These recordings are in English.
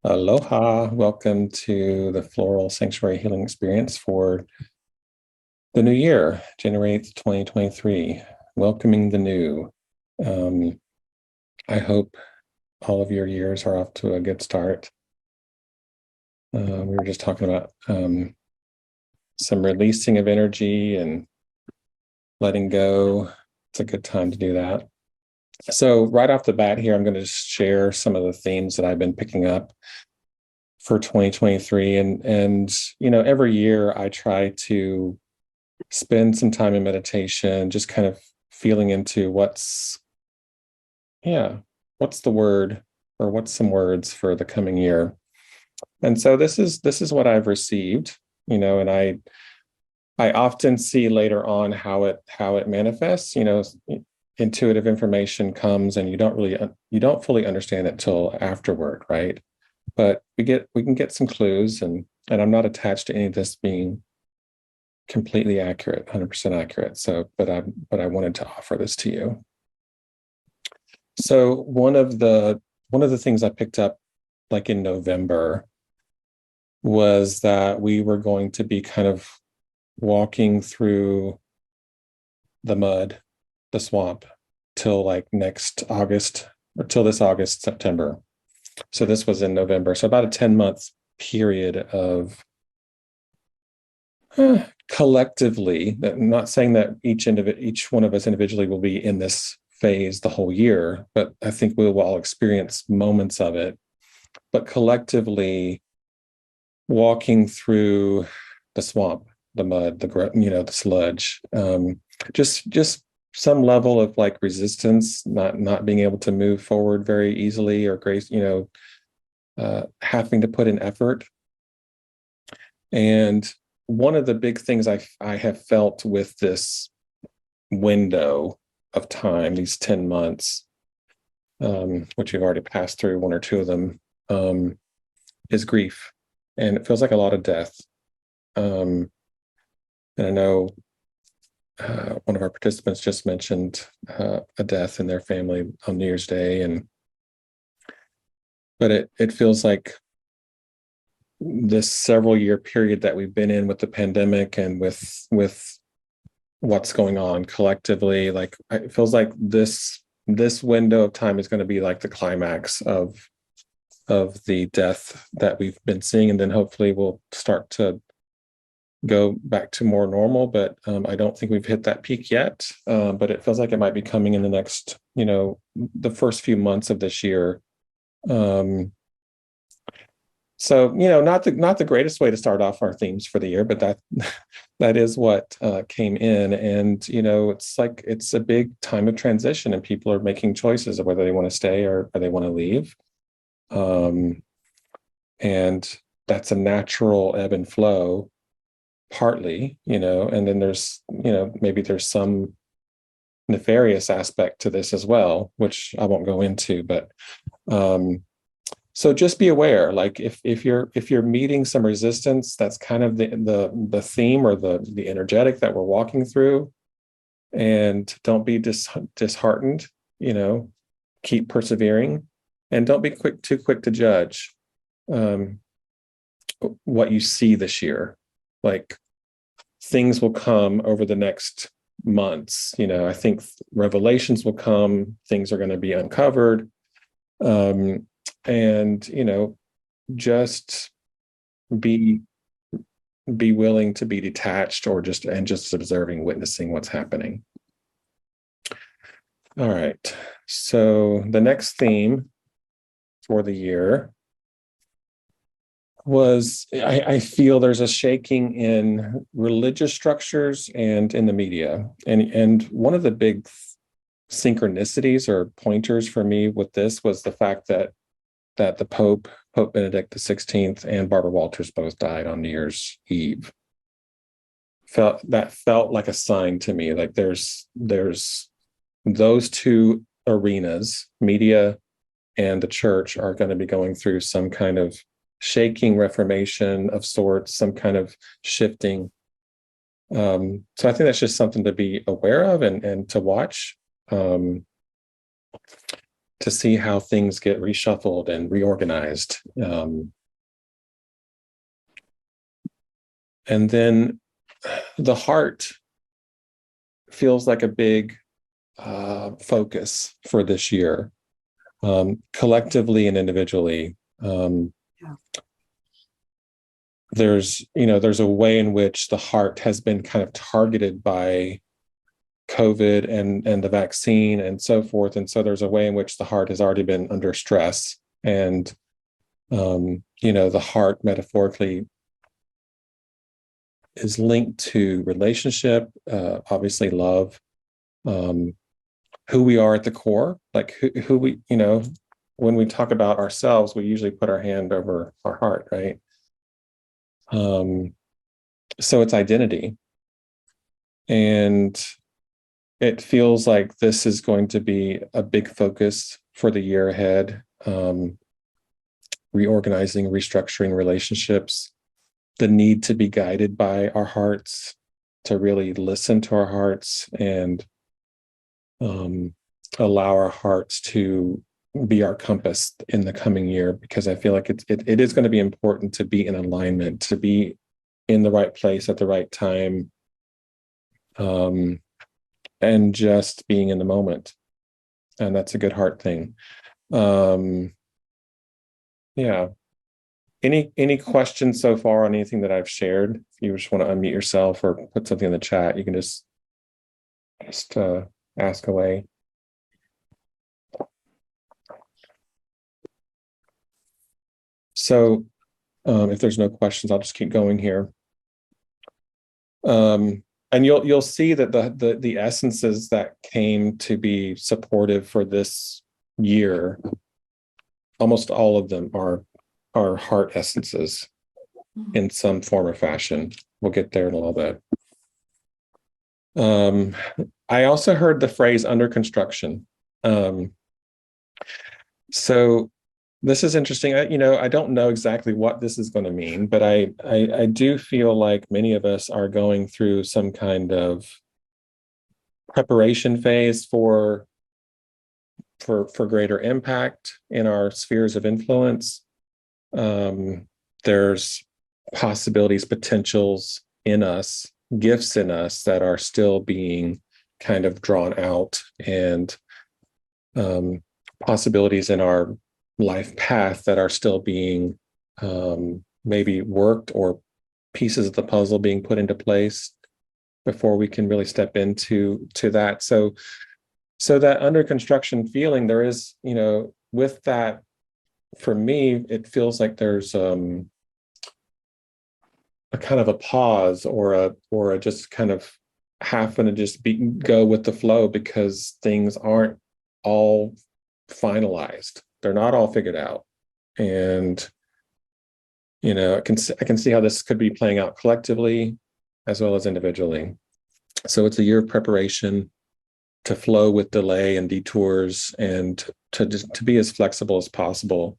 Aloha, welcome to the Floral Sanctuary Healing Experience for the new year, January 8th, 2023. Welcoming the new. Um, I hope all of your years are off to a good start. We were just talking about some releasing of energy and letting go. It's a good time to do that. So, right off the bat here, I'm going to share some of the themes that I've been picking up for 2023. And every year I try to spend some time in meditation, just kind of feeling into what's the word or what's some words for the coming year. And so this is what I've received, and I often see later on how it manifests. Intuitive information comes and you don't fully understand it till afterward, right? But we can get some clues, and I'm not attached to any of this being completely accurate, 100% accurate. So, but I wanted to offer this to you. So one of the things I picked up like in November was that we were going to be kind of walking through the mud, the swamp, till like next August or till this August, September. So this was in November. So about a 10-month period of collectively, I'm not saying that each one of us individually will be in this phase the whole year, but I think we will all experience moments of it. But collectively, walking through the swamp, the mud, the sludge, just some level of like resistance, not being able to move forward very easily or grace, having to put in effort. And one of the big things I have felt with this window of time, these 10 months, which we've already passed through one or two of them, is grief. And it feels like a lot of death. And I know one of our participants just mentioned a death in their family on New Year's Day. But it feels like this several year period that we've been in with the pandemic and with what's going on collectively, like it feels like this window of time is going to be like the climax of the death that we've been seeing, and then hopefully we'll start to go back to more normal. But I don't think we've hit that peak yet. But it feels like it might be coming in the next, the first few months of this year. So, not the greatest way to start off our themes for the year, but that is what came in. And, it's like it's a big time of transition, and people are making choices of whether they want to stay or they want to leave. And that's a natural ebb and flow, partly, and then there's, maybe there's some nefarious aspect to this as well, which I won't go into, but so just be aware, like if you're meeting some resistance, that's kind of the theme or the energetic that we're walking through. And don't be disheartened, keep persevering, and don't be too quick to judge what you see this year. Like things will come over the next months. I think revelations will come, things are going to be uncovered. And just be willing to be detached or just observing, witnessing what's happening. All right, so the next theme for the year was I feel there's a shaking in religious structures and in the media, and one of the big synchronicities or pointers for me with this was the fact that the Pope Benedict XVI, and Barbara Walters both died on New Year's Eve. Felt like a sign to me. Like there's those two arenas, media and the church, are going to be going through some kind of shaking reformation of sorts, some kind of shifting. So I think that's just something to be aware of and to watch. to see how things get reshuffled and reorganized. And then the heart feels like a big focus for this year, collectively and individually. Yeah. There's a way in which the heart has been kind of targeted by COVID and the vaccine and so forth. And so there's a way in which the heart has already been under stress. And, the heart metaphorically is linked to relationship, obviously love, who we are at the core, like who we, when we talk about ourselves, we usually put our hand over our heart, right? So it's identity. And it feels like this is going to be a big focus for the year ahead. Reorganizing, restructuring relationships, the need to be guided by our hearts, to really listen to our hearts and allow our hearts to be our compass in the coming year, because I feel like it is going to be important to be in alignment, to be in the right place at the right time, and just being in the moment. And that's a good heart thing. Yeah. Any questions so far on anything that I've shared? If you just want to unmute yourself or put something in the chat, you can just ask away. So if there's no questions, I'll just keep going here. And you'll see that the essences that came to be supportive for this year, almost all of them are heart essences in some form or fashion. We'll get there in a little bit. I also heard the phrase under construction. So this is interesting. I don't know exactly what this is going to mean, but I do feel like many of us are going through some kind of preparation phase for greater impact in our spheres of influence. There's possibilities, potentials in us, gifts in us that are still being kind of drawn out, and possibilities in our life path that are still being maybe worked, or pieces of the puzzle being put into place before we can really step into that. So that under construction feeling, there is, with that, for me, it feels like there's a kind of a pause, or a just kind of having to just go with the flow, because things aren't all finalized. They're not all figured out. And, I can see how this could be playing out collectively as well as individually. So it's a year of preparation to flow with delay and detours, and to be as flexible as possible.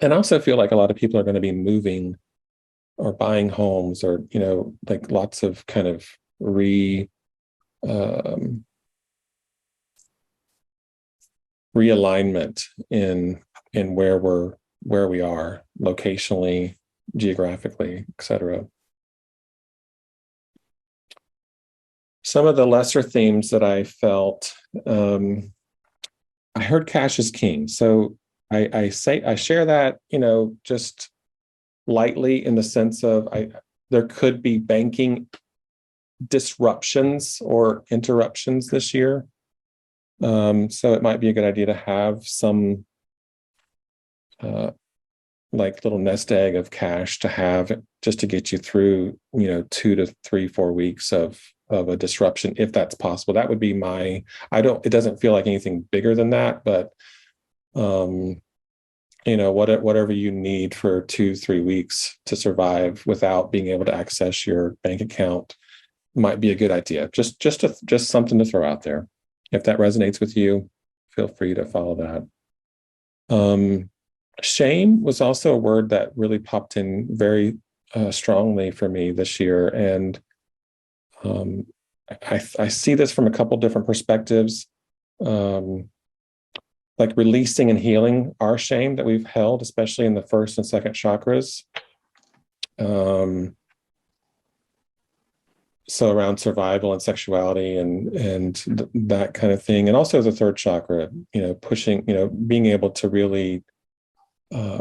And I also feel like a lot of people are going to be moving or buying homes, or, like lots of kind of realignment in where we are locationally, geographically, etc. Some of the lesser themes that I felt, I heard cash is king. So I share that, just lightly, in the sense of there could be banking disruptions or interruptions this year. So it might be a good idea to have some like little nest egg of cash to have, just to get you through, 2 to 3, 4 weeks of a disruption, if that's possible. That would be it doesn't feel like anything bigger than that, but whatever you need for 2-3 weeks to survive without being able to access your bank account might be a good idea. Just something to throw out there. If that resonates with you, feel free to follow that. Shame was also a word that really popped in very strongly for me this year. And I see this from a couple different perspectives. The like releasing and healing our shame that we've held, especially in the first and second chakras. So around survival and sexuality and that kind of thing, and also the third chakra, pushing, being able to really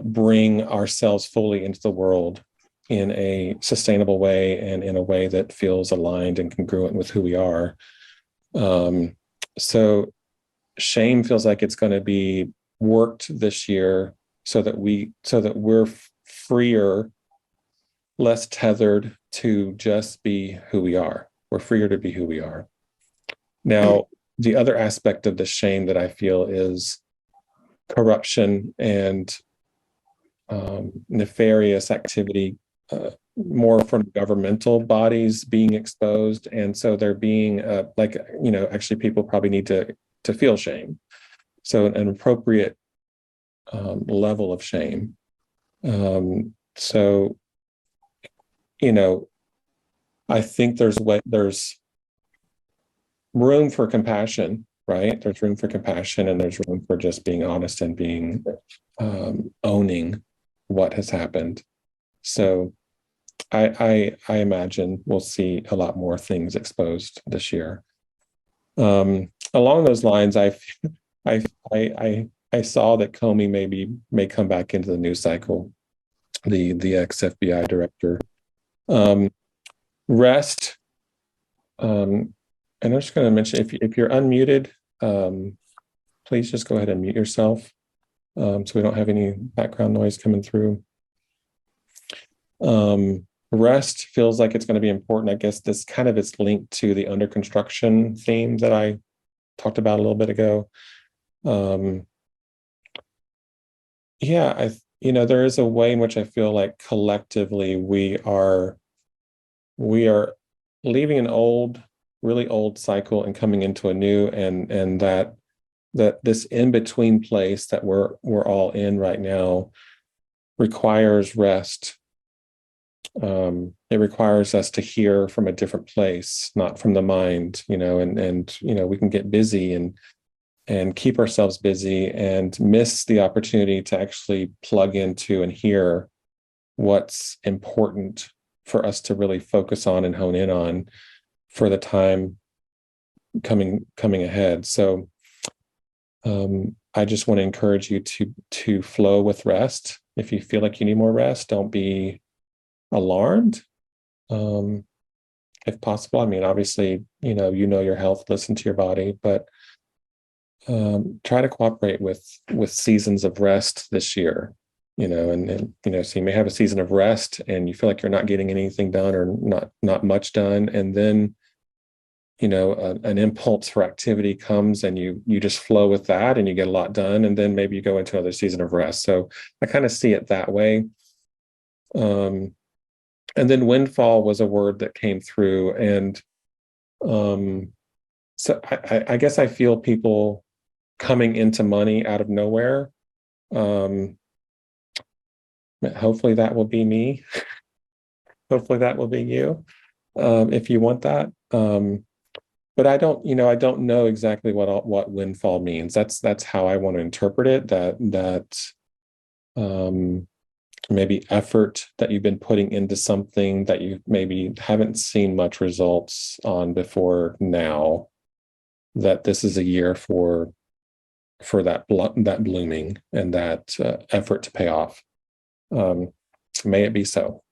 bring ourselves fully into the world in a sustainable way and in a way that feels aligned and congruent with who we are. So shame feels like it's going to be worked this year so that we're freer, less tethered to just be who we are. We're freer to be who we are. Now, the other aspect of the shame that I feel is corruption and nefarious activity, more from governmental bodies being exposed. And so there being actually people probably need to feel shame. So an appropriate level of shame. So I think there's room for compassion, right? There's room for compassion, and there's room for just being honest and being owning what has happened. So I imagine we'll see a lot more things exposed this year. Along those lines, I saw that Comey may come back into the news cycle, the ex-FBI director. Rest. And I'm just going to mention, if you're unmuted, please just go ahead and mute yourself, so we don't have any background noise coming through. Rest feels like it's going to be important. I guess this kind of is linked to the under construction theme that I talked about a little bit ago. There is a way in which I feel like collectively we are leaving an really old cycle and coming into a new, and that this in-between place that we're all in right now requires rest. It requires us to hear from a different place, not from the mind, and we can get busy and keep ourselves busy and miss the opportunity to actually plug into and hear what's important for us to really focus on and hone in on for the time coming ahead. So I just want to encourage you to flow with rest. If you feel like you need more rest, don't be alarmed. If possible, I mean, obviously, you know your health, listen to your body, but try to cooperate with seasons of rest this year. And so you may have a season of rest and you feel like you're not getting anything done or not much done, and then an impulse for activity comes and you just flow with that and you get a lot done, and then maybe you go into another season of rest. So I kind of see it that way. And then windfall was a word that came through, and so I guess I feel people coming into money out of nowhere. Hopefully that will be me. Hopefully that will be you, if you want that. But I don't know exactly what windfall means. That's how I want to interpret it. That maybe effort that you've been putting into something that you maybe haven't seen much results on before now, that this is a year for that blooming and that effort to pay off. May it be so.